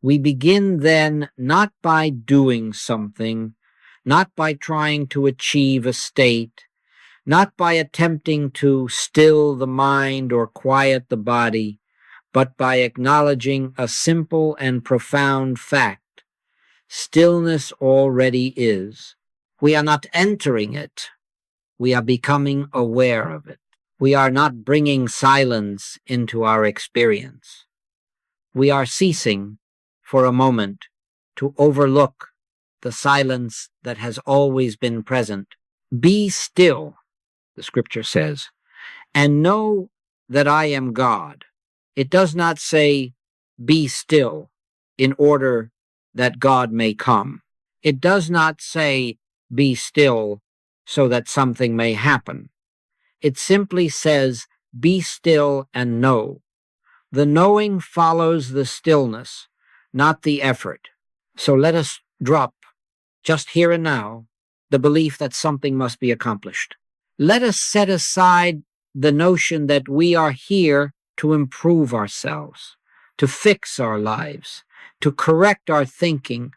We begin then not by doing something, not by trying to achieve a state, not by attempting to still the mind or quiet the body, but by acknowledging a simple and profound fact. Stillness already is. We are not entering it. We are becoming aware of it. We are not bringing silence into our experience. We are ceasing for a moment to overlook the silence that has always been present. Be still, the scripture says, and know that I am God. It does not say, be still in order that God may come. It does not say, be still so that something may happen. It simply says, be still and know. The knowing follows the stillness, not the effort. So let us drop, just here and now, the belief that something must be accomplished. Let us set aside the notion that we are here to improve ourselves, to fix our lives, to correct our thinking,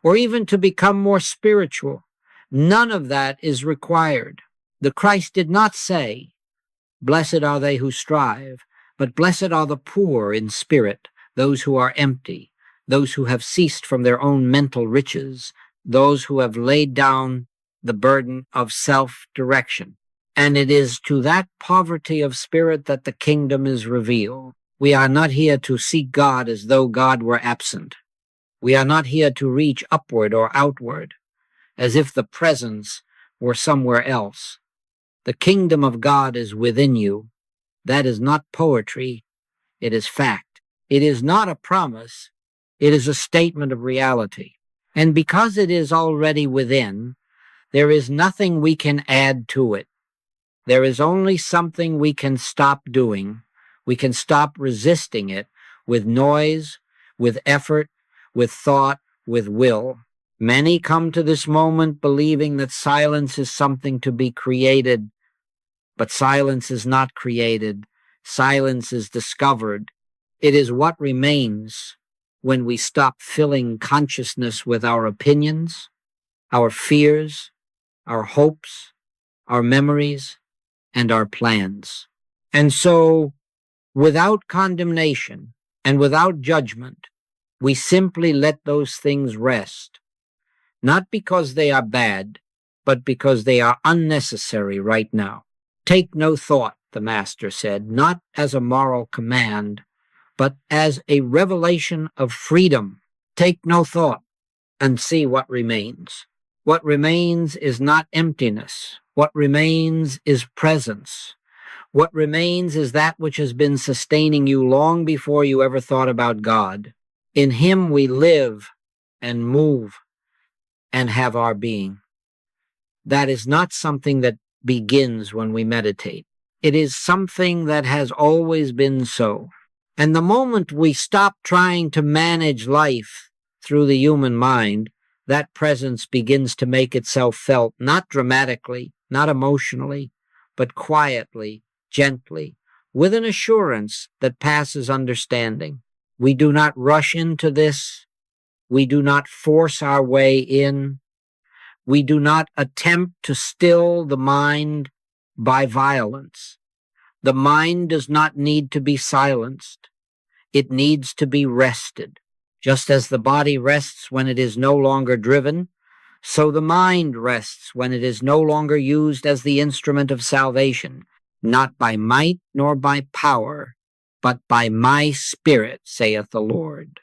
or even to become more spiritual. None of that is required. The Christ did not say, blessed are they who strive, but blessed are the poor in spirit, those who are empty, those who have ceased from their own mental riches, those who have laid down the burden of self-direction. And it is to that poverty of spirit that the kingdom is revealed. We are not here to seek God as though God were absent. We are not here to reach upward or outward, as if the presence were somewhere else. The kingdom of God is within you. That is not poetry. It is fact. It is not a promise. It is a statement of reality. And because it is already within, there is nothing we can add to it. There is only something we can stop doing. We can stop resisting it with noise, with effort, with thought, with will. Many come to this moment believing that silence is something to be created, but silence is not created. Silence is discovered. It is what remains when we stop filling consciousness with our opinions, our fears, our hopes, our memories, and our plans. And so, without condemnation and without judgment, we simply let those things rest, not because they are bad, but because they are unnecessary right now. Take no thought, the Master said, not as a moral command, but as a revelation of freedom. Take no thought and see what remains. What remains is not emptiness. What remains is presence. What remains is that which has been sustaining you long before you ever thought about God. In Him we live and move and have our being. That is not something that begins when we meditate. It is something that has always been so. And the moment we stop trying to manage life through the human mind, that presence begins to make itself felt, not dramatically, not emotionally, but quietly, gently, with an assurance that passes understanding. We do not rush into this. We do not force our way in. We do not attempt to still the mind by violence. The mind does not need to be silenced. It needs to be rested. Just as the body rests when it is no longer driven, so the mind rests when it is no longer used as the instrument of salvation, not by might nor by power, but by my Spirit, saith the Lord.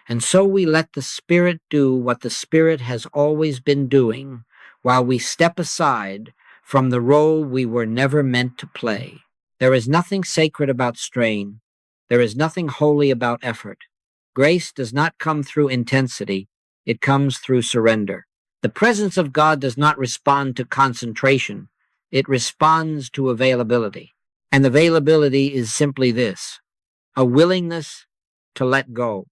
And so we let the Spirit do what the Spirit has always been doing, while we step aside from the role we were never meant to play. There is nothing sacred about strain. There is nothing holy about effort. Grace does not come through intensity. It comes through surrender. The presence of God does not respond to concentration. It responds to availability. And availability is simply this: a willingness to let go.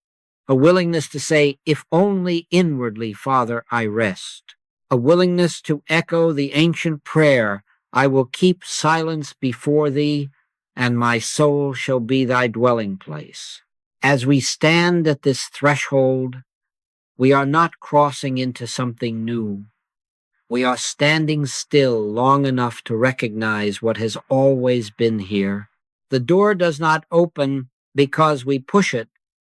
A willingness to say, if only inwardly, Father, I rest. A willingness to echo the ancient prayer, I will keep silence before thee, and my soul shall be thy dwelling place. As we stand at this threshold, we are not crossing into something new. We are standing still long enough to recognize what has always been here. The door does not open because we push it.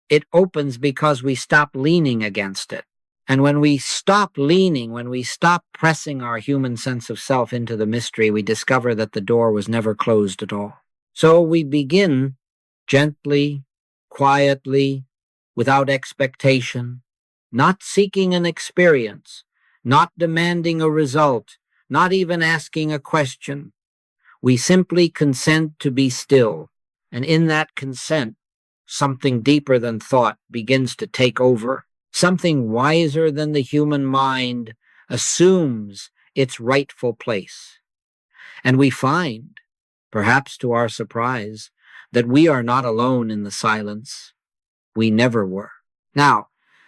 It opens because we stop leaning against it. And when we stop leaning, when we stop pressing our human sense of self into the mystery, we discover that the door was never closed at all. So we begin gently, quietly, without expectation, not seeking an experience, not demanding a result, not even asking a question. We simply consent to be still, and in that consent, something deeper than thought begins to take over. Something wiser than the human mind assumes its rightful place. And we find, perhaps to our surprise, that we are not alone in the silence. We never were. Now,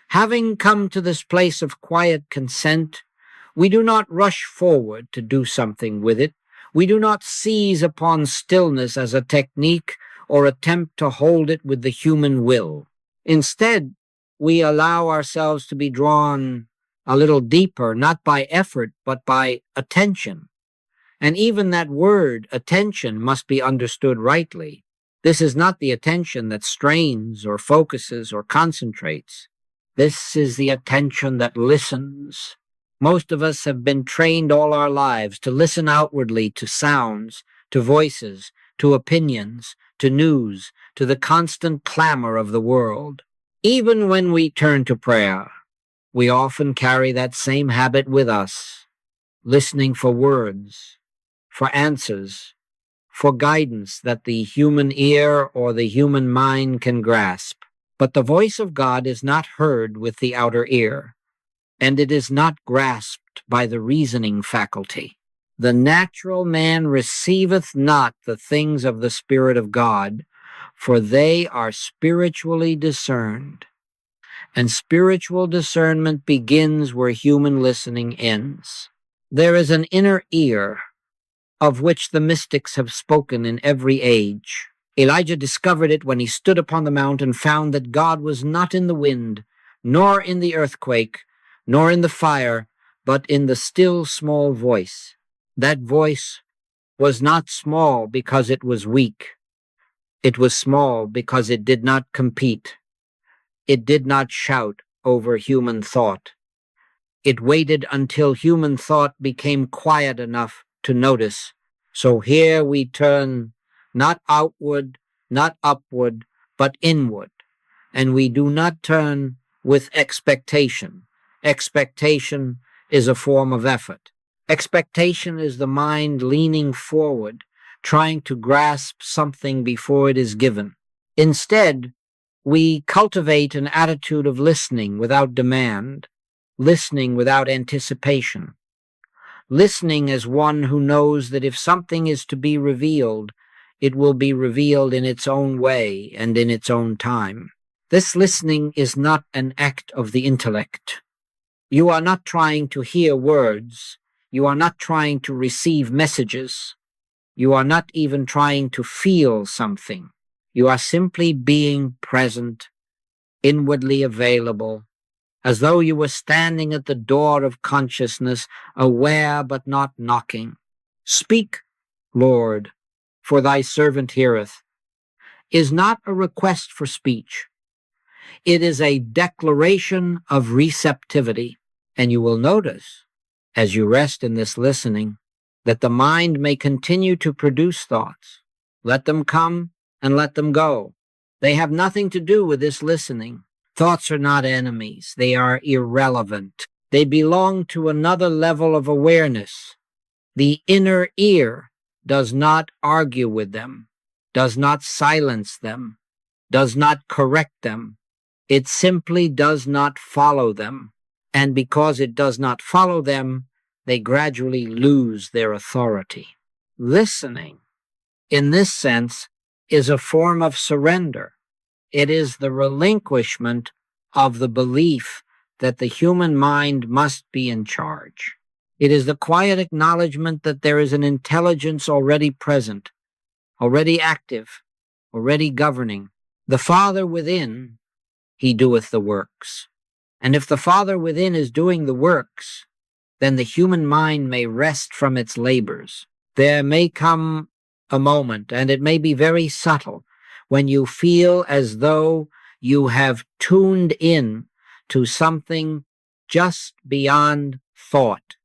having come to this place of quiet consent, we do not rush forward to do something with it. We do not seize upon stillness as a technique or attempt to hold it with the human will. Instead, we allow ourselves to be drawn a little deeper, not by effort, but by attention. And even that word, attention, must be understood rightly. This is not the attention that strains or focuses or concentrates. This is the attention that listens. Most of us have been trained all our lives to listen outwardly to sounds, to voices, to opinions, to news, to the constant clamor of the world. Even when we turn to prayer, we often carry that same habit with us, listening for words, for answers, for guidance that the human ear or the human mind can grasp. But the voice of God is not heard with the outer ear, and it is not grasped by the reasoning faculty. The natural man receiveth not the things of the Spirit of God, for they are spiritually discerned. And spiritual discernment begins where human listening ends. There is an inner ear, of which the mystics have spoken in every age. Elijah discovered it when he stood upon the mount and found that God was not in the wind, nor in the earthquake, nor in the fire, but in the still small voice. That voice was not small because it was weak. It was small because it did not compete. It did not shout over human thought. It waited until human thought became quiet enough to notice. So here we turn not outward, not upward, but inward. And we do not turn with expectation. Expectation is a form of effort. Expectation is the mind leaning forward, trying to grasp something before it is given. Instead, we cultivate an attitude of listening without demand, listening without anticipation, listening as one who knows that if something is to be revealed, it will be revealed in its own way and in its own time. This listening is not an act of the intellect. You are not trying to hear words. You are not trying to receive messages. You are not even trying to feel something. You are simply being present, inwardly available, as though you were standing at the door of consciousness, aware but not knocking. Speak, Lord, for thy servant heareth, is not a request for speech. It is a declaration of receptivity. And you will notice, as you rest in this listening, that the mind may continue to produce thoughts. Let them come and let them go. They have nothing to do with this listening. Thoughts are not enemies. They are irrelevant. They belong to another level of awareness. The inner ear does not argue with them, does not silence them, does not correct them. It simply does not follow them. And because it does not follow them, they gradually lose their authority. Listening, in this sense, is a form of surrender. It is the relinquishment of the belief that the human mind must be in charge. It is the quiet acknowledgement that there is an intelligence already present, already active, already governing. The Father within, he doeth the works. And if the Father within is doing the works, then the human mind may rest from its labors. There may come a moment, and it may be very subtle, when you feel as though you have tuned in to something just beyond thought,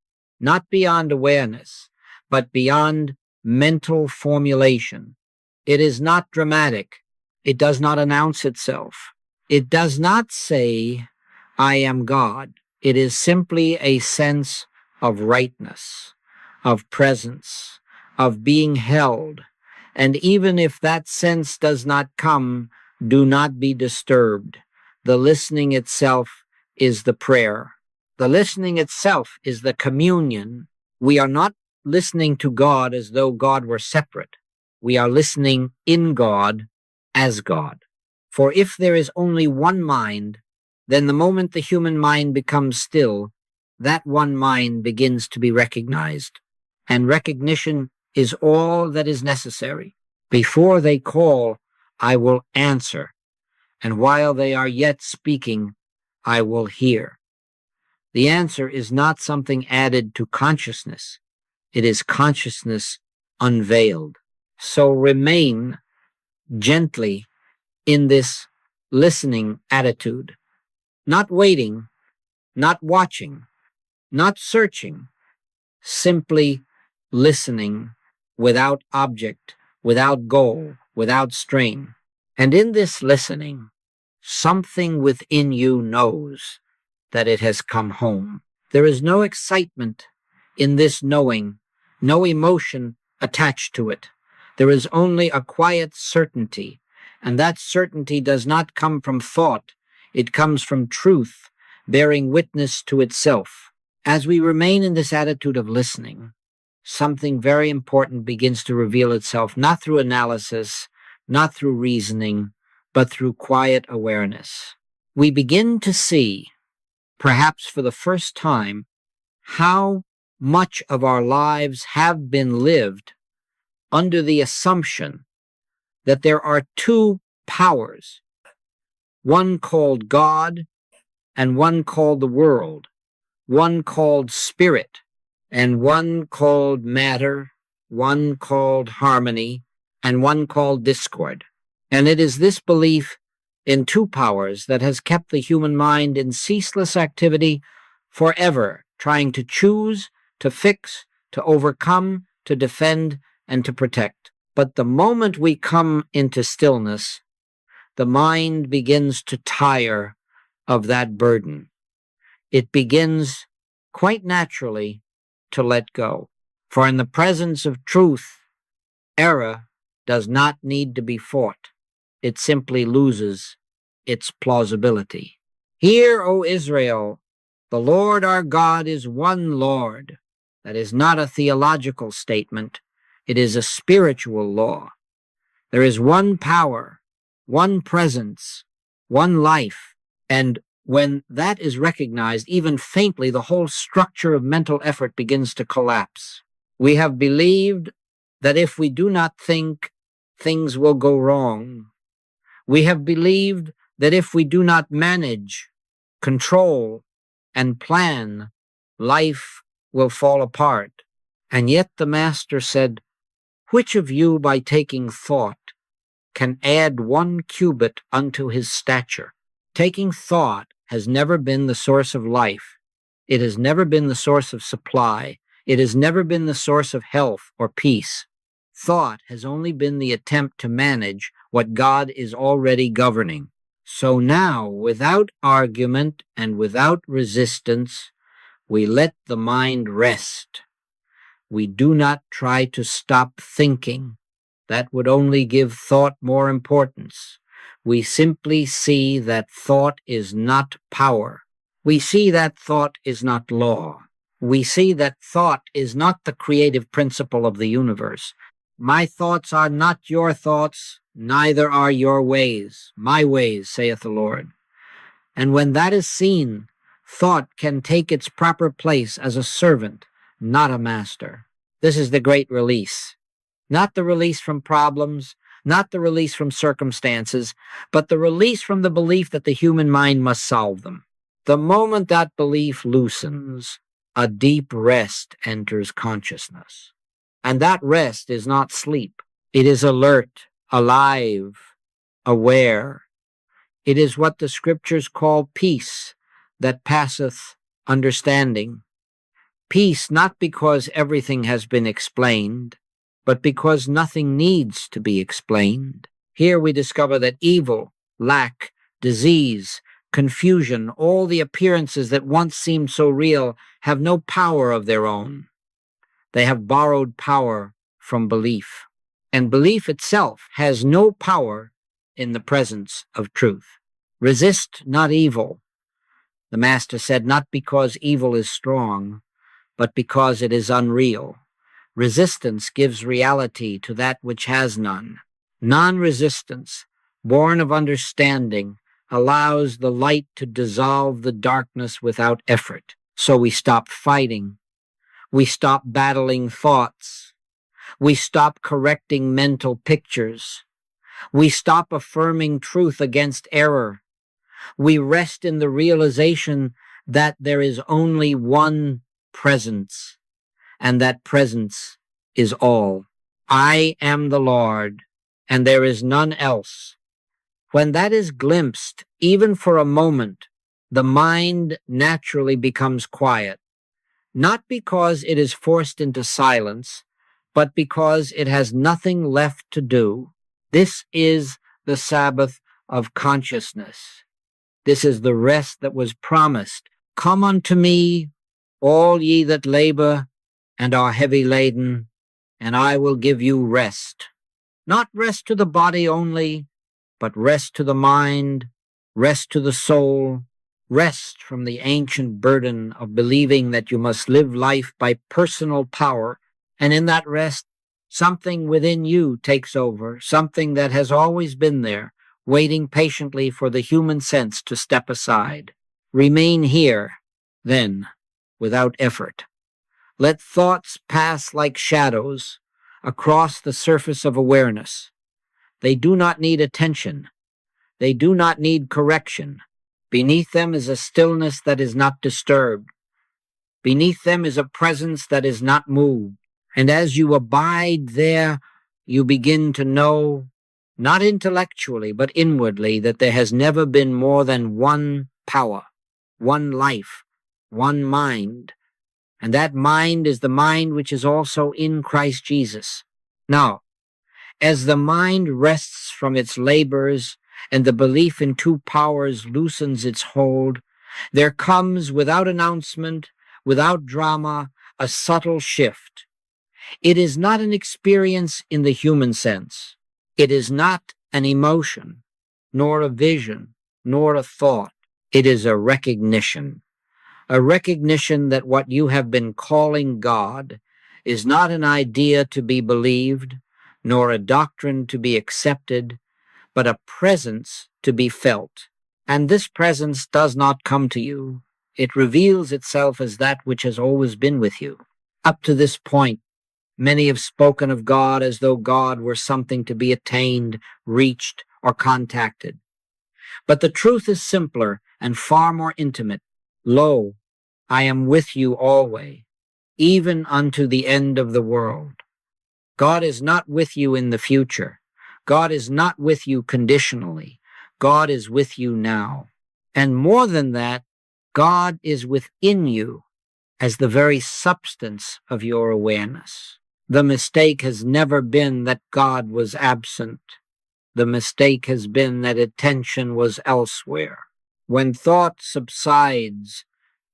not beyond awareness, but beyond mental formulation. It is not dramatic. It does not announce itself. It does not say, I am God. It is simply a sense of rightness, of presence, of being held. And even if that sense does not come, do not be disturbed. The listening itself is the prayer. The listening itself is the communion. We are not listening to God as though God were separate. We are listening in God as God. For if there is only one mind, then the moment the human mind becomes still, that one mind begins to be recognized. And recognition is all that is necessary. Before they call, I will answer. And while they are yet speaking, I will hear. The answer is not something added to consciousness. It is consciousness unveiled. So remain gently in this listening attitude, not waiting, not watching, not searching, simply listening without object, without goal, without strain. And in this listening, something within you knows that it has come home. There is no excitement in this knowing, no emotion attached to it. There is only a quiet certainty, and that certainty does not come from thought. It comes from truth, bearing witness to itself. As we remain in this attitude of listening, something very important begins to reveal itself, not through analysis, not through reasoning, but through quiet awareness. We begin to see, perhaps for the first time, how much of our lives have been lived under the assumption that there are two powers, one called God and one called the world, one called spirit and one called matter, one called harmony, and one called discord. And it is this belief in two powers that has kept the human mind in ceaseless activity forever, trying to choose, to fix, to overcome, to defend, and to protect. But the moment we come into stillness, the mind begins to tire of that burden. It begins quite naturally to let go. For in the presence of truth, error does not need to be fought. It simply loses its plausibility. Hear, O Israel, the Lord our God is one Lord. That is not a theological statement. It is a spiritual law. There is one power, one presence, one life. And when that is recognized, even faintly, the whole structure of mental effort begins to collapse. We have believed that if we do not think, things will go wrong. We have believed that if we do not manage, control, and plan, life will fall apart. And yet the Master said, which of you by taking thought can add 1 cubit unto his stature? Taking thought has never been the source of life. It has never been the source of supply. It has never been the source of health or peace. Thought has only been the attempt to manage what God is already governing. So now, without argument and without resistance, we let the mind rest. We do not try to stop thinking. That would only give thought more importance. We simply see that thought is not power. We see that thought is not law. We see that thought is not the creative principle of the universe. My thoughts are not your thoughts, neither are your ways. My ways, saith the Lord. And when that is seen, thought can take its proper place as a servant, not a master. This is the great release. Not the release from problems, not the release from circumstances, but the release from the belief that the human mind must solve them. The moment that belief loosens, a deep rest enters consciousness. And that rest is not sleep. It is alert, alive, aware. It is what the scriptures call peace that passeth understanding. Peace not because everything has been explained, but because nothing needs to be explained. Here we discover that evil, lack, disease, confusion, all the appearances that once seemed so real have no power of their own. They have borrowed power from belief. And belief itself has no power in the presence of truth. Resist not evil, the Master said, not because evil is strong, but because it is unreal. Resistance gives reality to that which has none. Non-resistance, born of understanding, allows the light to dissolve the darkness without effort. So we stop fighting. We stop battling thoughts. We stop correcting mental pictures. We stop affirming truth against error. We rest in the realization that there is only one presence, and that presence is all. I am the Lord, and there is none else. When that is glimpsed, even for a moment, the mind naturally becomes quiet, not because it is forced into silence, but because it has nothing left to do. This is the Sabbath of consciousness. This is the rest that was promised. Come unto me, all ye that labor and are heavy laden, and I will give you rest. Not rest to the body only, but rest to the mind, rest to the soul, rest from the ancient burden of believing that you must live life by personal power. And in that rest, something within you takes over, something that has always been there, waiting patiently for the human sense to step aside. Remain here, then, without effort. Let thoughts pass like shadows across the surface of awareness. They do not need attention. They do not need correction. Beneath them is a stillness that is not disturbed. Beneath them is a presence that is not moved. And as you abide there, you begin to know, not intellectually, but inwardly, that there has never been more than one power, one life, one mind. And that mind is the mind which is also in Christ Jesus. Now, as the mind rests from its labors and the belief in two powers loosens its hold, there comes, without announcement, without drama, a subtle shift. It is not an experience in the human sense. It is not an emotion, nor a vision, nor a thought. It is a recognition that what you have been calling God is not an idea to be believed, nor a doctrine to be accepted, but a presence to be felt. And this presence does not come to you. It reveals itself as that which has always been with you. Up to this point, many have spoken of God as though God were something to be attained, reached, or contacted. But the truth is simpler and far more intimate. Lo, I am with you always, even unto the end of the world. God is not with you in the future. God is not with you conditionally. God is with you now. And more than that, God is within you as the very substance of your awareness. The mistake has never been that God was absent. The mistake has been that attention was elsewhere. When thought subsides,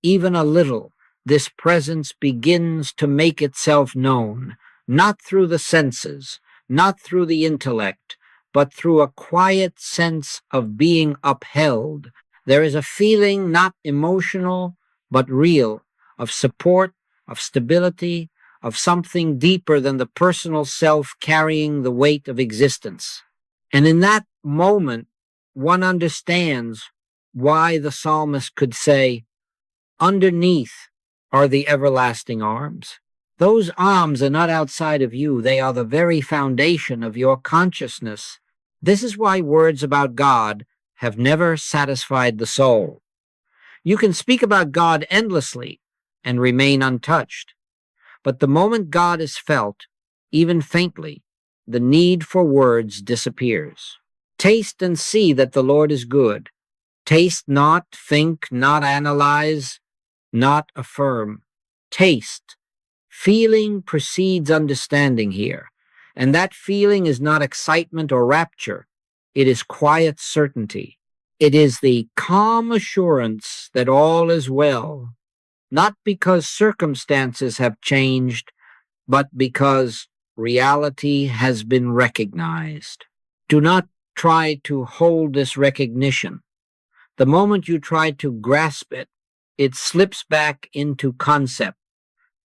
even a little, this presence begins to make itself known, not through the senses, not through the intellect, but through a quiet sense of being upheld. There is a feeling not emotional, but real, of support, of stability, of something deeper than the personal self carrying the weight of existence. And in that moment, one understands why the psalmist could say, underneath are the everlasting arms. Those arms are not outside of you. They are the very foundation of your consciousness. This is why words about God have never satisfied the soul. You can speak about God endlessly and remain untouched. But the moment God is felt, even faintly, the need for words disappears. Taste and see that the Lord is good. Taste not, think, not analyze, not affirm. Taste. Feeling precedes understanding here, and that feeling is not excitement or rapture. It is quiet certainty. It is the calm assurance that all is well, not because circumstances have changed, but because reality has been recognized. Do not try to hold this recognition. The moment you try to grasp it, it slips back into concept.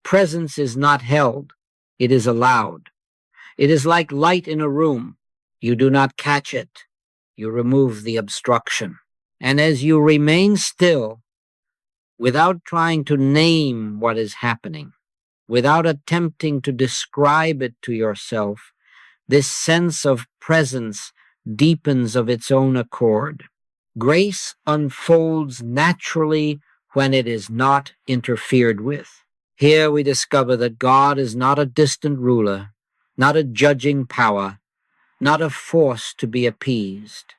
Presence is not held, it is allowed. It is like light in a room. You do not catch it, you remove the obstruction. And as you remain still, without trying to name what is happening, without attempting to describe it to yourself, this sense of presence deepens of its own accord. Grace unfolds naturally when it is not interfered with. Here we discover that God is not a distant ruler, not a judging power, not a force to be appeased.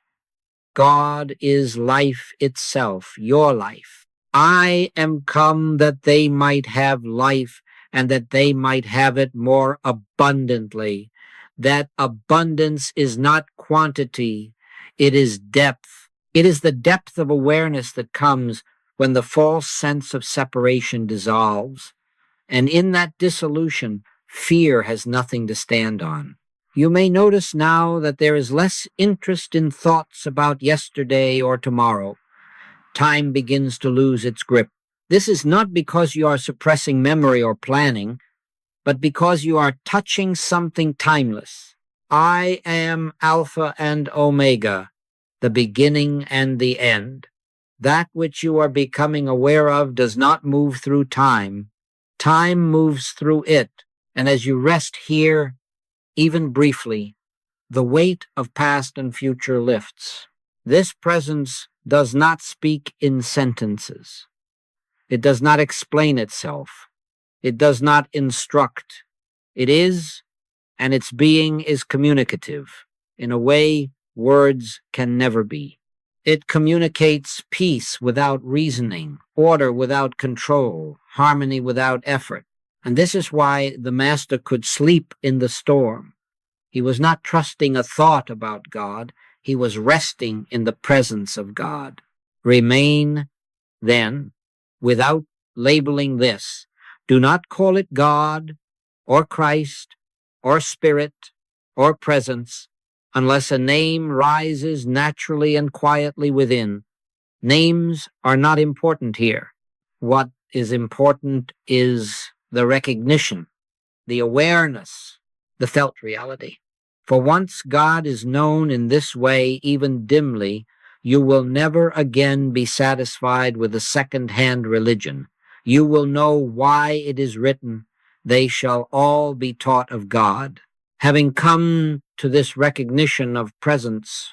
God is life itself, your life. I am come that they might have life, and that they might have it more abundantly. That abundance is not quantity, it is depth. It is the depth of awareness that comes when the false sense of separation dissolves. And in that dissolution, fear has nothing to stand on. You may notice now that there is less interest in thoughts about yesterday or tomorrow. Time begins to lose its grip. This is not because you are suppressing memory or planning, but because you are touching something timeless. I am Alpha and Omega, the beginning and the end. That which you are becoming aware of does not move through time. Time moves through it, and as you rest here, even briefly, the weight of past and future lifts. This presence does not speak in sentences. It does not explain itself. It does not instruct. It is, and its being is communicative in a way words can never be. It communicates peace without reasoning, order without control, harmony without effort. And this is why the Master could sleep in the storm. He was not trusting a thought about God. He was resting in the presence of God. Remain, then, without labeling this. Do not call it God, or Christ, or Spirit, or Presence, unless a name rises naturally and quietly within. Names are not important here. What is important is the recognition, the awareness, the felt reality. For once God is known in this way, even dimly, you will never again be satisfied with a second-hand religion. You will know why it is written, "They shall all be taught of God." Having come to this recognition of presence,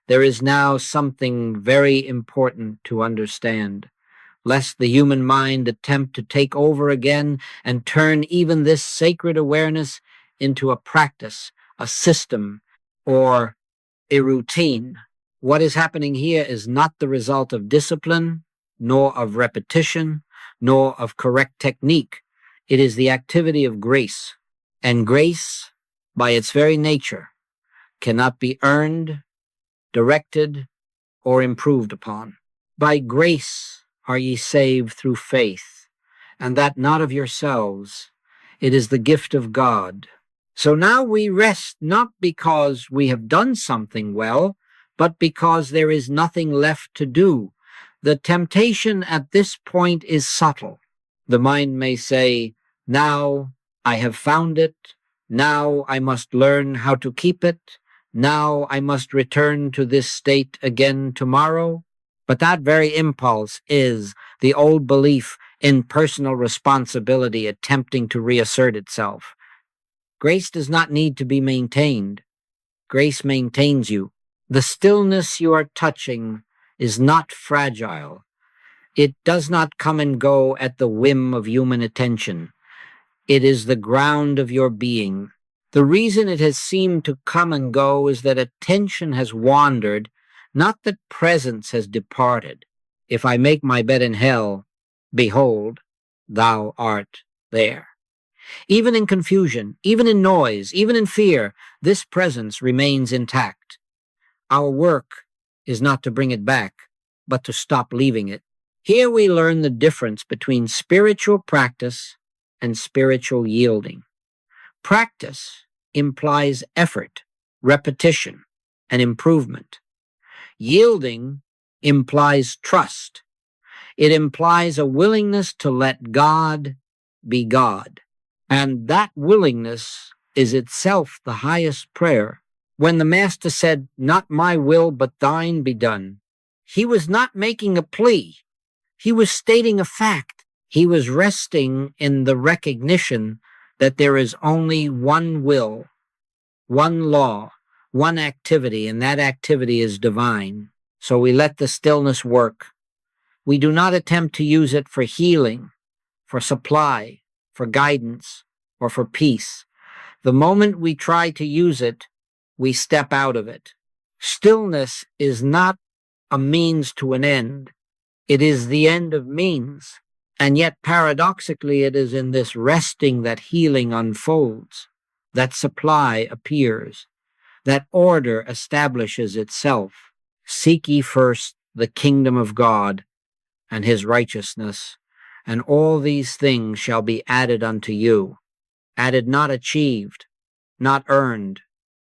there is now something very important to understand, lest the human mind attempt to take over again and turn even this sacred awareness into a practice, a system, or a routine. What is happening here is not the result of discipline, nor of repetition, nor of correct technique. It is the activity of grace. And grace, by its very nature, cannot be earned, directed, or improved upon. By grace are ye saved through faith, and that not of yourselves. It is the gift of God. So now we rest not because we have done something well, but because there is nothing left to do. The temptation at this point is subtle. The mind may say, now I have found it, now I must learn how to keep it, now I must return to this state again tomorrow. But that very impulse is the old belief in personal responsibility attempting to reassert itself. Grace does not need to be maintained. Grace maintains you. The stillness you are touching is not fragile. It does not come and go at the whim of human attention. It is the ground of your being. The reason it has seemed to come and go is that attention has wandered, not that presence has departed. If I make my bed in hell, behold, thou art there. Even in confusion, even in noise, even in fear, this presence remains intact. Our work is not to bring it back, but to stop leaving it. Here we learn the difference between spiritual practice and spiritual yielding. Practice implies effort, repetition, and improvement. Yielding implies trust. It implies a willingness to let God be God. And that willingness is itself the highest prayer. When the Master said, "Not my will, but thine be done," he was not making a plea. He was stating a fact. He was resting in the recognition that there is only one will, one law, one activity, and that activity is divine. So we let the stillness work. We do not attempt to use it for healing, for supply, for guidance, or for peace. The moment we try to use it, we step out of it. Stillness is not a means to an end. It is the end of means. And yet, paradoxically, it is in this resting that healing unfolds, that supply appears, that order establishes itself. Seek ye first the kingdom of God and his righteousness, and all these things shall be added unto you. Added, not achieved, not earned,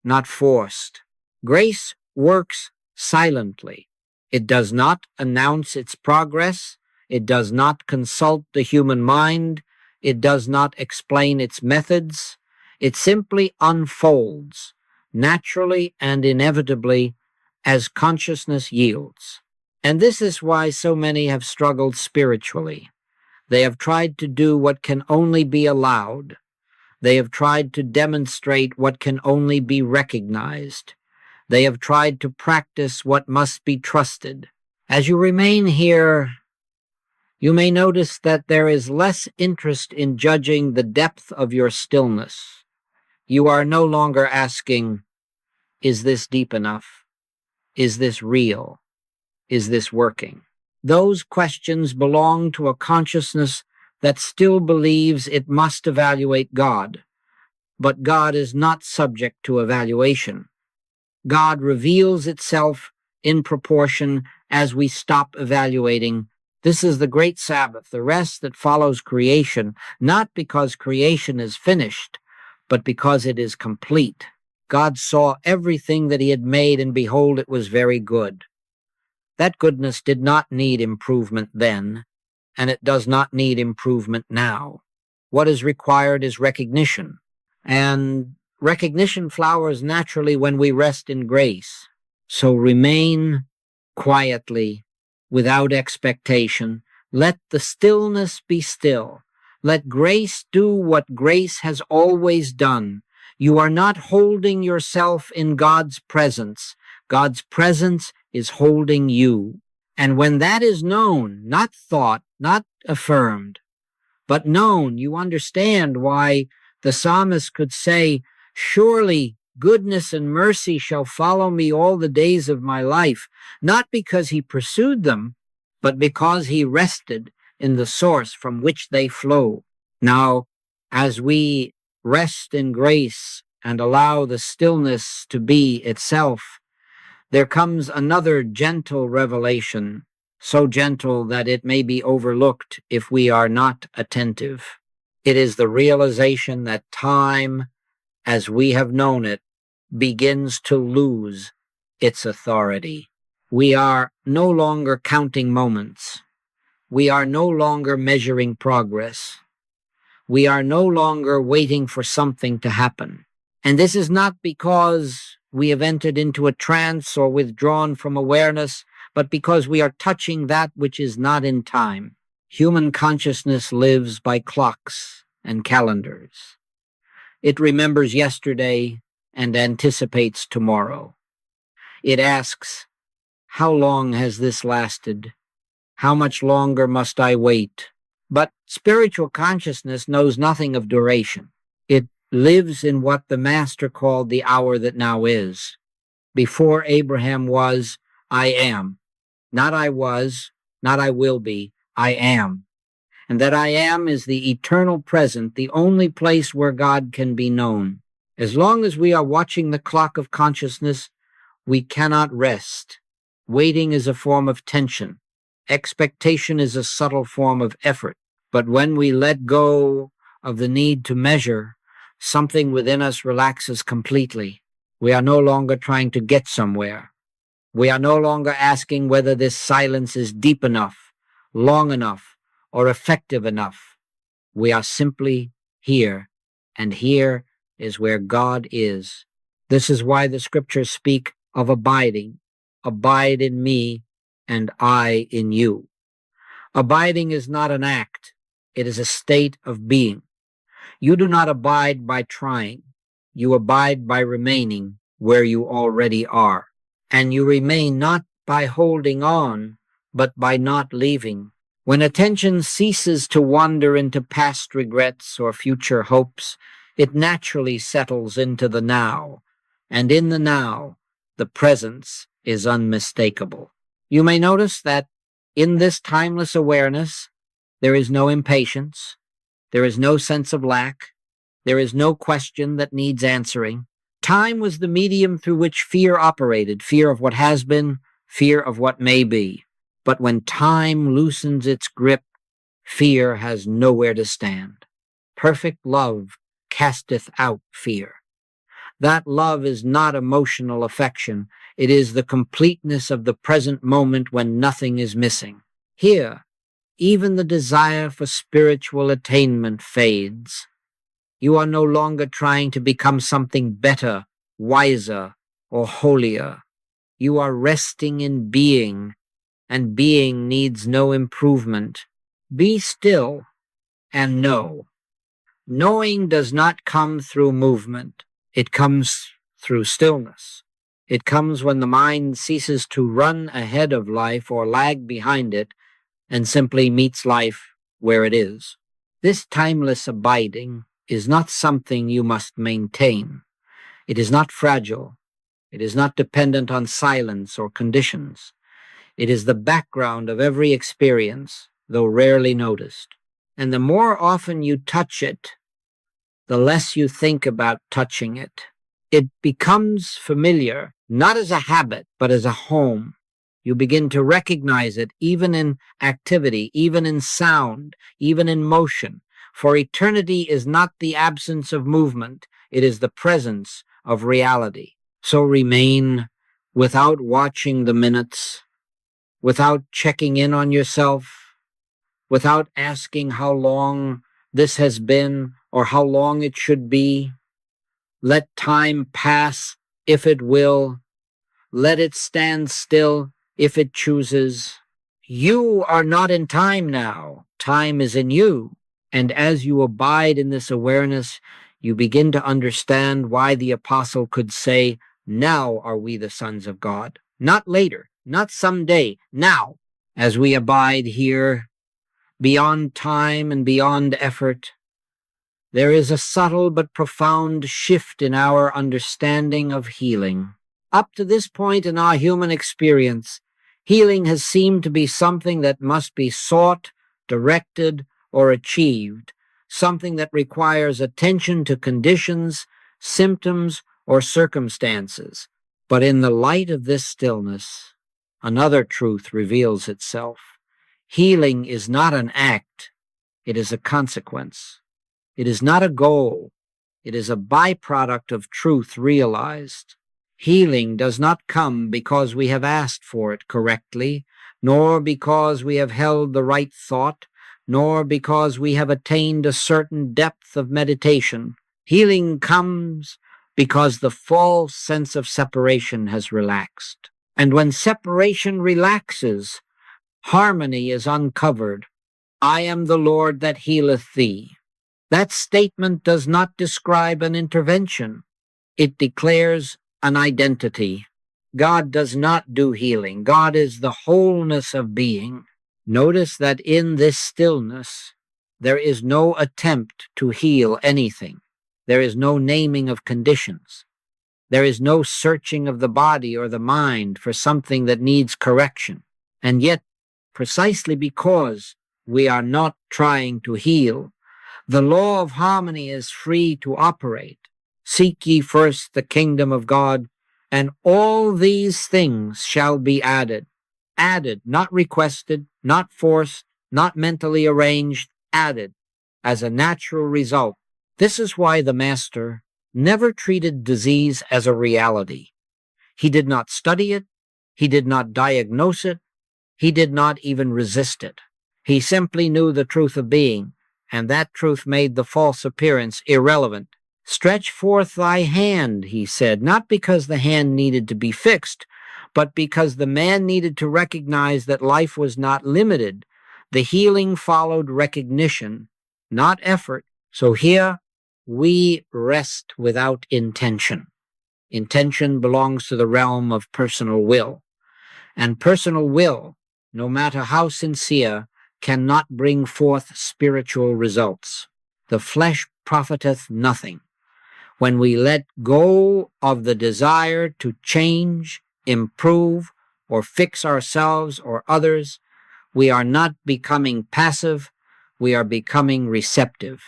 not forced. Grace works silently. It does not announce its progress. It does not consult the human mind. It does not explain its methods. It simply unfolds, naturally and inevitably, as consciousness yields. And this is why so many have struggled spiritually. They have tried to do what can only be allowed. They have tried to demonstrate what can only be recognized. They have tried to practice what must be trusted. As you remain here, you may notice that there is less interest in judging the depth of your stillness. You are no longer asking, is this deep enough? Is this real? Is this working? Those questions belong to a consciousness that still believes it must evaluate God. But God is not subject to evaluation. God reveals itself in proportion as we stop evaluating. This is the great Sabbath, the rest that follows creation, not because creation is finished, but because it is complete. God saw everything that he had made, and behold, it was very good. That goodness did not need improvement then, and it does not need improvement now. What is required is recognition, and recognition flowers naturally when we rest in grace. So remain quietly, without expectation. Let the stillness be still. Let grace do what grace has always done. You are not holding yourself in God's presence. God's presence is holding you. And when that is known, not thought, not affirmed, but known, you understand why the psalmist could say, "Surely goodness and mercy shall follow me all the days of my life," not because he pursued them, but because he rested in the source from which they flow. Now, as we rest in grace and allow the stillness to be itself, there comes another gentle revelation, so gentle that it may be overlooked if we are not attentive. It is the realization that time, as we have known it, begins to lose its authority. We are no longer counting moments. We are no longer measuring progress. We are no longer waiting for something to happen. And this is not because we have entered into a trance or withdrawn from awareness, but because we are touching that which is not in time. Human consciousness lives by clocks and calendars. It remembers yesterday and anticipates tomorrow. It asks, how long has this lasted? How much longer must I wait? But spiritual consciousness knows nothing of duration. It lives in what the Master called the hour that now is. Before Abraham was, I am. Not I was, not I will be, I am. And that I am is the eternal present, the only place where God can be known. As long as we are watching the clock of consciousness, we cannot rest. Waiting is a form of tension. Expectation is a subtle form of effort. But when we let go of the need to measure, something within us relaxes completely. We are no longer trying to get somewhere. We are no longer asking whether this silence is deep enough, long enough, or effective enough. We are simply here, and here is where God is. This is why the scriptures speak of abiding. Abide in me, and I in you. Abiding is not an act. It is a state of being. You do not abide by trying. You abide by remaining where you already are. And you remain not by holding on, but by not leaving. When attention ceases to wander into past regrets or future hopes, it naturally settles into the now. And in the now, the presence is unmistakable. You may notice that in this timeless awareness, there is no impatience, there is no sense of lack, there is no question that needs answering. Time was the medium through which fear operated, fear of what has been, fear of what may be. But when time loosens its grip, fear has nowhere to stand. Perfect love casteth out fear. That love is not emotional affection. It is the completeness of the present moment when nothing is missing. Here, even the desire for spiritual attainment fades. You are no longer trying to become something better, wiser, or holier. You are resting in being, and being needs no improvement. Be still and know. Knowing does not come through movement. It comes through stillness. It comes when the mind ceases to run ahead of life or lag behind it and simply meets life where it is. This timeless abiding is not something you must maintain. It is not fragile. It is not dependent on silence or conditions. It is the background of every experience, though rarely noticed. And the more often you touch it, the less you think about touching it. It becomes familiar, not as a habit, but as a home. You begin to recognize it even in activity, even in sound, even in motion. For eternity is not the absence of movement, it is the presence of reality. So remain without watching the minutes, without checking in on yourself, without asking how long this has been or how long it should be. Let time pass if it will. Let it stand still if it chooses. You are not in time now. Time is in you. And as you abide in this awareness, you begin to understand why the apostle could say, now are we the sons of God. Not later, not someday, now. As we abide here, beyond time and beyond effort, there is a subtle but profound shift in our understanding of healing. Up to this point in our human experience, healing has seemed to be something that must be sought, directed, or achieved, something that requires attention to conditions, symptoms, or circumstances. But in the light of this stillness, another truth reveals itself. Healing is not an act, it is a consequence. It is not a goal, it is a byproduct of truth realized. Healing does not come because we have asked for it correctly, nor because we have held the right thought, nor because we have attained a certain depth of meditation. Healing comes because the false sense of separation has relaxed. And when separation relaxes, harmony is uncovered. I am the Lord that healeth thee. That statement does not describe an intervention. It declares an identity. God does not do healing. God is the wholeness of being. Notice that in this stillness, there is no attempt to heal anything. There is no naming of conditions. There is no searching of the body or the mind for something that needs correction. And yet, precisely because we are not trying to heal, the law of harmony is free to operate. Seek ye first the kingdom of God, and all these things shall be added. Added, not requested, not forced, not mentally arranged, added as a natural result. This is why the Master never treated disease as a reality. He did not study it. He did not diagnose it. He did not even resist it. He simply knew the truth of being, and that truth made the false appearance irrelevant. Stretch forth thy hand, he said, not because the hand needed to be fixed, but because the man needed to recognize that life was not limited. The healing followed recognition, not effort. So here we rest without intention. Intention belongs to the realm of personal will. And personal will, no matter how sincere, cannot bring forth spiritual results. The flesh profiteth nothing. When we let go of the desire to change, improve, or fix ourselves or others, we are not becoming passive, we are becoming receptive.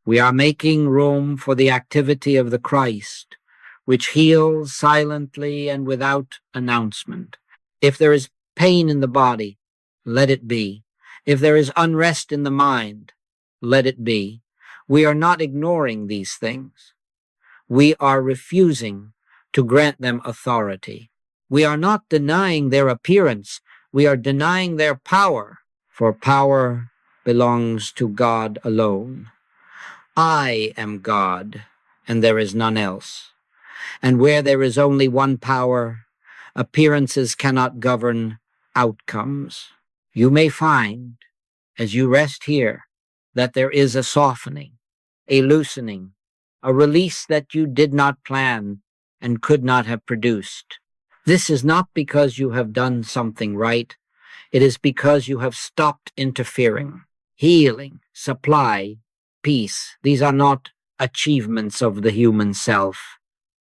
We are making room for the activity of the Christ, which heals silently and without announcement. If there is pain in the body, let it be. If there is unrest in the mind, let it be. We are not ignoring these things. We are refusing to grant them authority. We are not denying their appearance. We are denying their power, for power belongs to God alone. I am God, and there is none else. And where there is only one power, appearances cannot govern outcomes. You may find, as you rest here, that there is a softening, a loosening, a release that you did not plan and could not have produced. This is not because you have done something right. It is because you have stopped interfering. Healing, supply, peace, these are not achievements of the human self.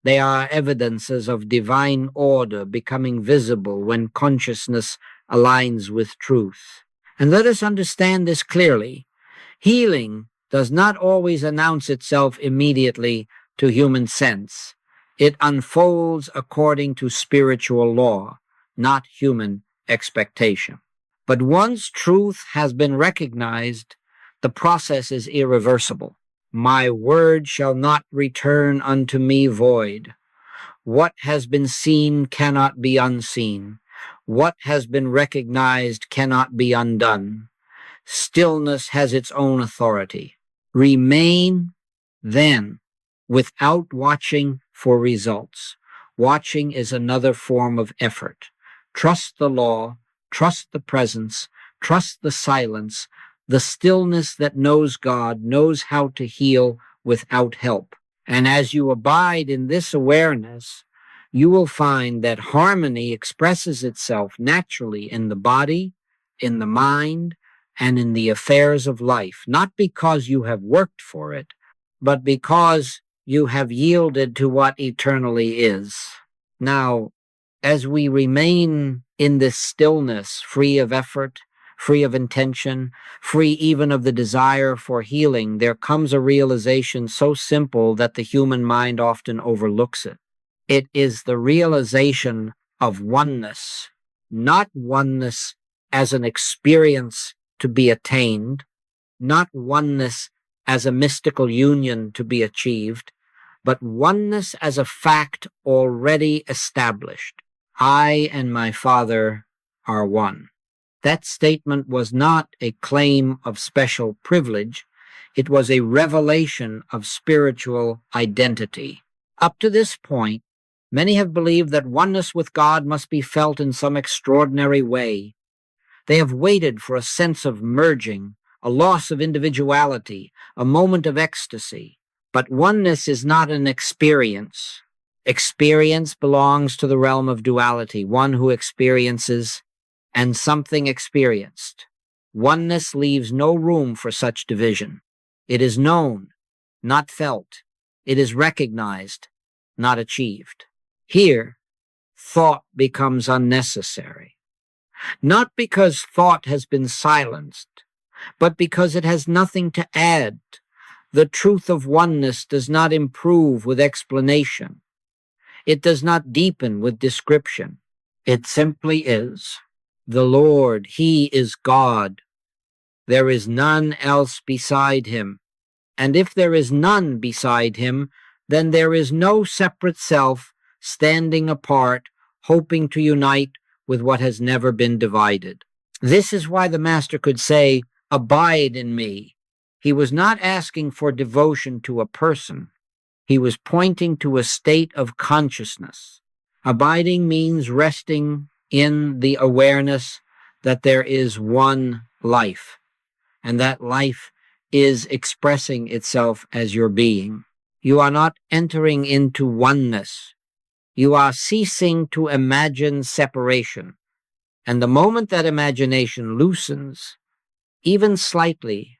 They are evidences of divine order becoming visible when consciousness aligns with truth. And let us understand this clearly. Healing does not always announce itself immediately to human sense. It unfolds according to spiritual law, not human expectation. But once truth has been recognized, the process is irreversible. My word shall not return unto me void. What has been seen cannot be unseen. What has been recognized cannot be undone. Stillness has its own authority. Remain, then, without watching for results. Watching is another form of effort. Trust the law, trust the presence, trust the silence, the stillness that knows God, knows how to heal without help. And as you abide in this awareness, you will find that harmony expresses itself naturally in the body, in the mind, and in the affairs of life, not because you have worked for it, but because you have yielded to what eternally is. Now, as we remain in this stillness, free of effort, free of intention, free even of the desire for healing, there comes a realization so simple that the human mind often overlooks it. It is the realization of oneness, not oneness as an experience to be attained, not oneness as a mystical union to be achieved, but oneness as a fact already established. I and my Father are one. That statement was not a claim of special privilege. It was a revelation of spiritual identity. Up to this point, many have believed that oneness with God must be felt in some extraordinary way. They have waited for a sense of merging, a loss of individuality, a moment of ecstasy. But oneness is not an experience. Experience belongs to the realm of duality, one who experiences and something experienced. Oneness leaves no room for such division. It is known, not felt. It is recognized, not achieved. Here, thought becomes unnecessary. Not because thought has been silenced, but because it has nothing to add. The truth of oneness does not improve with explanation. It does not deepen with description. It simply is. The Lord, He is God. There is none else beside Him. And if there is none beside Him, then there is no separate self standing apart, hoping to unite with what has never been divided. This is why the Master could say, "Abide in me." He was not asking for devotion to a person. He was pointing to a state of consciousness. Abiding means resting in the awareness that there is one life, and that life is expressing itself as your being. You are not entering into oneness. You are ceasing to imagine separation. And the moment that imagination loosens, even slightly,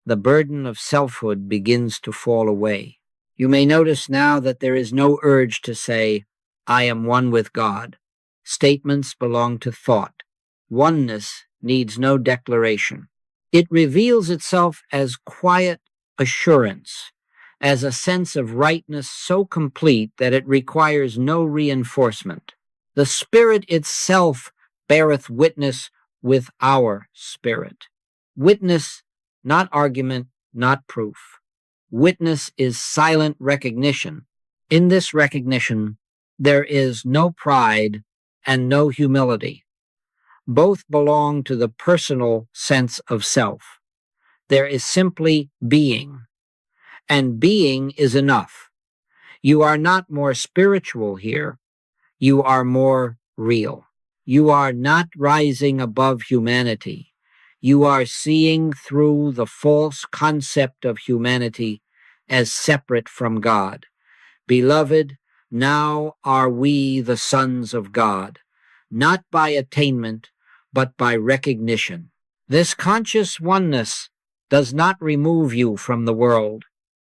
the burden of selfhood begins to fall away. You may notice now that there is no urge to say, "I am one with God." Statements belong to thought. Oneness needs no declaration. It reveals itself as quiet assurance, as a sense of rightness so complete that it requires no reinforcement. The Spirit itself beareth witness with our spirit. Witness, not argument, not proof. Witness is silent recognition. In this recognition, there is no pride and no humility. Both belong to the personal sense of self. There is simply being, and being is enough. You are not more spiritual here. You are more real. You are not rising above humanity. You are seeing through the false concept of humanity as separate from God. Beloved, now are we the sons of God, not by attainment, but by recognition. This conscious oneness does not remove you from the world.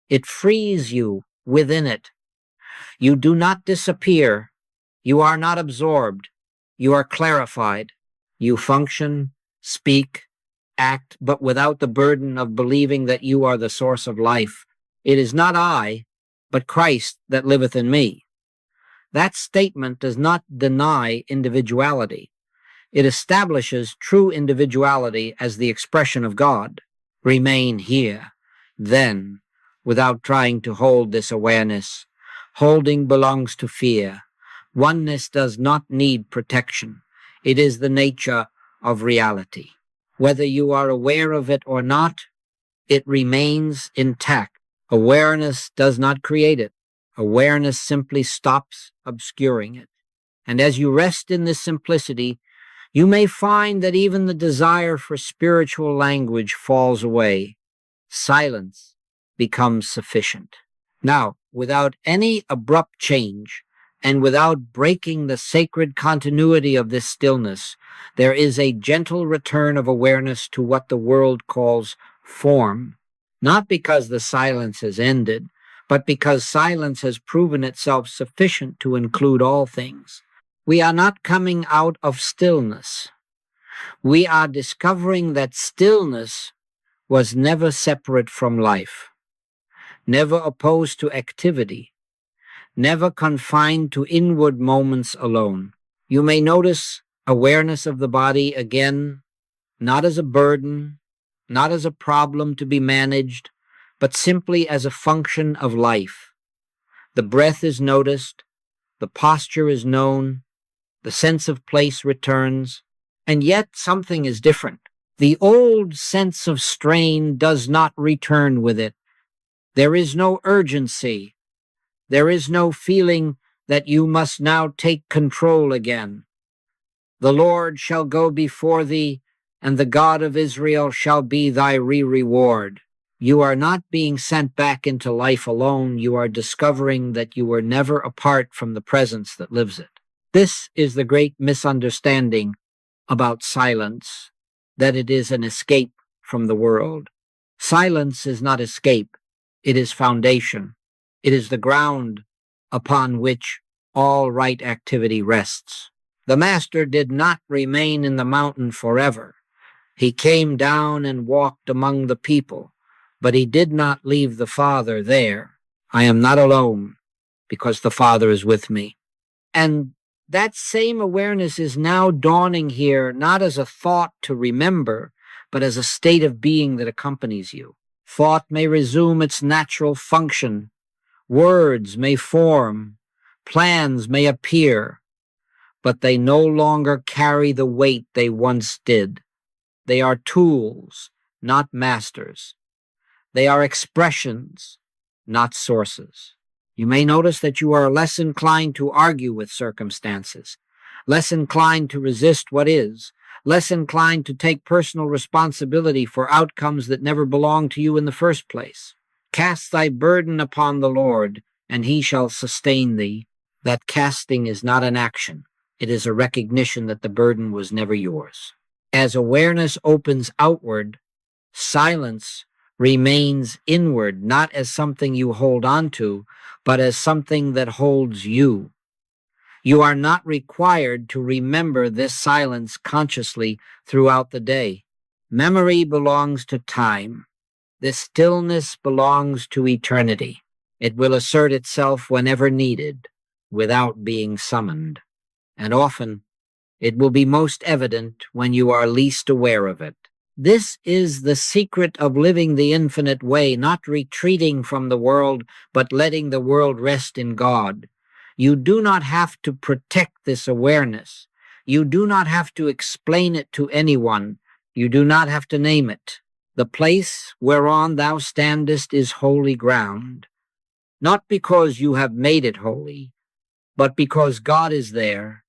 It frees you within it. You do not disappear. You are not absorbed. You are clarified. You function, speak, act, but without the burden of believing that you are the source of life. It is not I, but Christ that liveth in me. That statement does not deny individuality. It establishes true individuality as the expression of God. Remain here, then, without trying to hold this awareness. Holding belongs to fear. Oneness does not need protection. It is the nature of reality. Whether you are aware of it or not, it remains intact. Awareness does not create it. Awareness simply stops obscuring it. And as you rest in this simplicity, you may find that even the desire for spiritual language falls away. Silence becomes sufficient. Now, without any abrupt change, and without breaking the sacred continuity of this stillness, there is a gentle return of awareness to what the world calls form, not because the silence has ended, but because silence has proven itself sufficient to include all things. We are not coming out of stillness. We are discovering that stillness was never separate from life, never opposed to activity, never confined to inward moments alone. You may notice awareness of the body again, not as a burden, not as a problem to be managed, but simply as a function of life. The breath is noticed, the posture is known, the sense of place returns, and yet something is different. The old sense of strain does not return with it. There is no urgency. There is no feeling that you must now take control again. The Lord shall go before thee, and the God of Israel shall be thy reward. You are not being sent back into life alone. You are discovering that you were never apart from the presence that lives it. This is the great misunderstanding about silence, that it is an escape from the world. Silence is not escape. It is foundation. It is the ground upon which all right activity rests. The Master did not remain in the mountain forever. He came down and walked among the people, but he did not leave the Father there. I am not alone, because the Father is with me. And that same awareness is now dawning here, not as a thought to remember, but as a state of being that accompanies you. Thought may resume its natural function. Words may form. Plans may appear, but they no longer carry the weight they once did. They are tools, not masters. They are expressions, not sources. You may notice that you are less inclined to argue with circumstances, less inclined to resist what is, less inclined to take personal responsibility for outcomes that never belonged to you in the first place. Cast thy burden upon the Lord, and he shall sustain thee. That casting is not an action. It is a recognition that the burden was never yours. As awareness opens outward, silence remains inward, not as something you hold on to, but as something that holds you. You are not required to remember this silence consciously throughout the day. Memory belongs to time. This stillness belongs to eternity. It will assert itself whenever needed, without being summoned. And often, it will be most evident when you are least aware of it. This is the secret of living the infinite way, not retreating from the world, but letting the world rest in God. You do not have to protect this awareness. You do not have to explain it to anyone. You do not have to name it. The place whereon thou standest is holy ground, not because you have made it holy, but because God is there,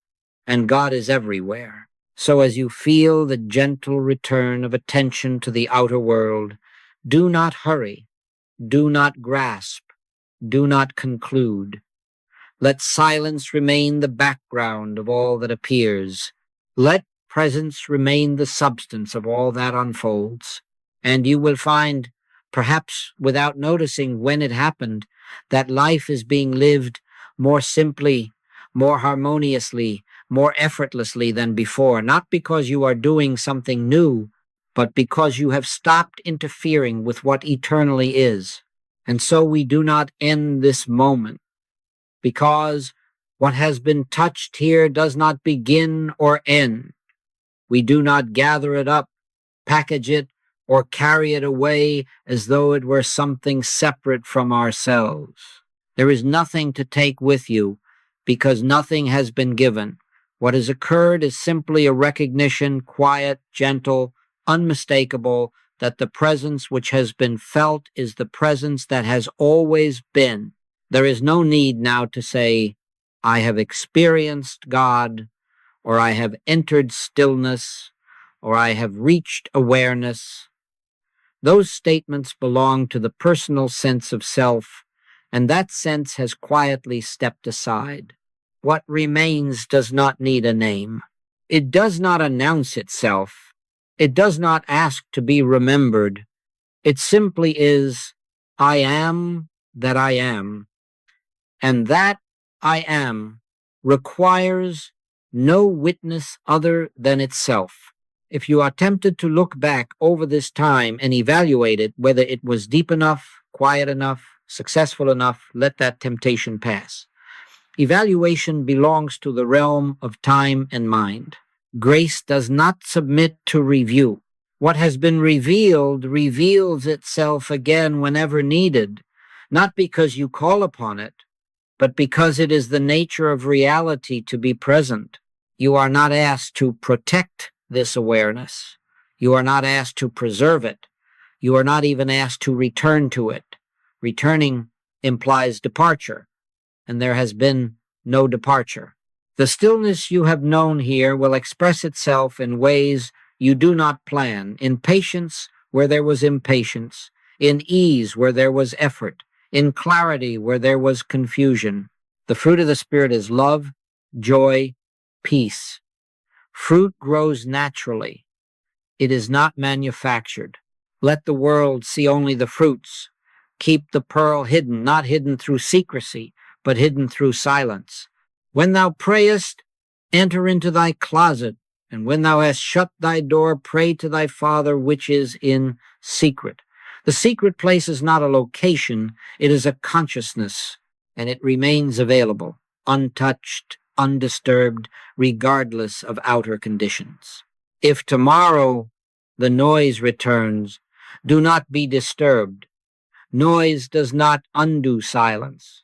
and God is everywhere. So as you feel the gentle return of attention to the outer world, do not hurry, do not grasp, do not conclude. Let silence remain the background of all that appears. Let presence remain the substance of all that unfolds. And you will find, perhaps without noticing when it happened, that life is being lived more simply, more harmoniously, more effortlessly than before, not because you are doing something new, but because you have stopped interfering with what eternally is. And so we do not end this moment, because what has been touched here does not begin or end. We do not gather it up, package it, or carry it away as though it were something separate from ourselves. There is nothing to take with you, because nothing has been given. What has occurred is simply a recognition, quiet, gentle, unmistakable, that the presence which has been felt is the presence that has always been. There is no need now to say, I have experienced God, or I have entered stillness, or I have reached awareness. Those statements belong to the personal sense of self, and that sense has quietly stepped aside. What remains does not need a name. It does not announce itself. It does not ask to be remembered. It simply is, I am that I am. And that I am requires no witness other than itself. If you are tempted to look back over this time and evaluate it, whether it was deep enough, quiet enough, successful enough, let that temptation pass. Evaluation belongs to the realm of time and mind. Grace does not submit to review. What has been revealed reveals itself again whenever needed, not because you call upon it, but because it is the nature of reality to be present. You are not asked to protect this awareness. You are not asked to preserve it. You are not even asked to return to it. Returning implies departure, and there has been no departure. The stillness you have known here will express itself in ways you do not plan, in patience where there was impatience, in ease where there was effort, in clarity where there was confusion. The fruit of the Spirit is love, joy, peace. Fruit grows naturally. It is not manufactured. Let the world see only the fruits. Keep the pearl hidden, not hidden through secrecy, but hidden through silence. When thou prayest, enter into thy closet, and when thou hast shut thy door, pray to thy Father which is in secret. The secret place is not a location, it is a consciousness, and it remains available, untouched, undisturbed, regardless of outer conditions. If tomorrow the noise returns, do not be disturbed. Noise does not undo silence.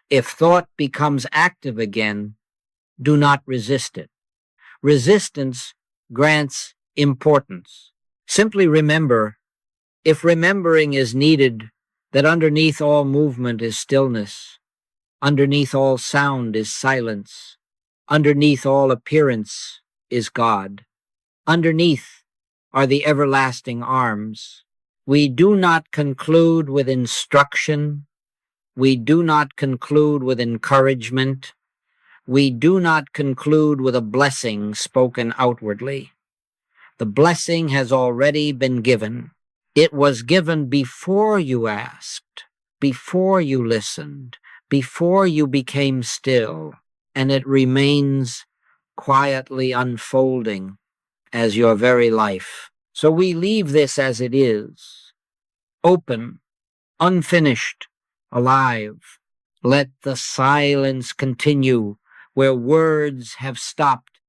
If thought becomes active again, do not resist it. Resistance grants importance. Simply remember, if remembering is needed, that underneath all movement is stillness, underneath all sound is silence, underneath all appearance is God, underneath are the everlasting arms. We do not conclude with instruction. We do not conclude with encouragement. We do not conclude with a blessing spoken outwardly. The blessing has already been given. It was given before you asked, before you listened, before you became still, and it remains quietly unfolding as your very life. So we leave this as it is, open, unfinished, alive. Let the silence continue where words have stopped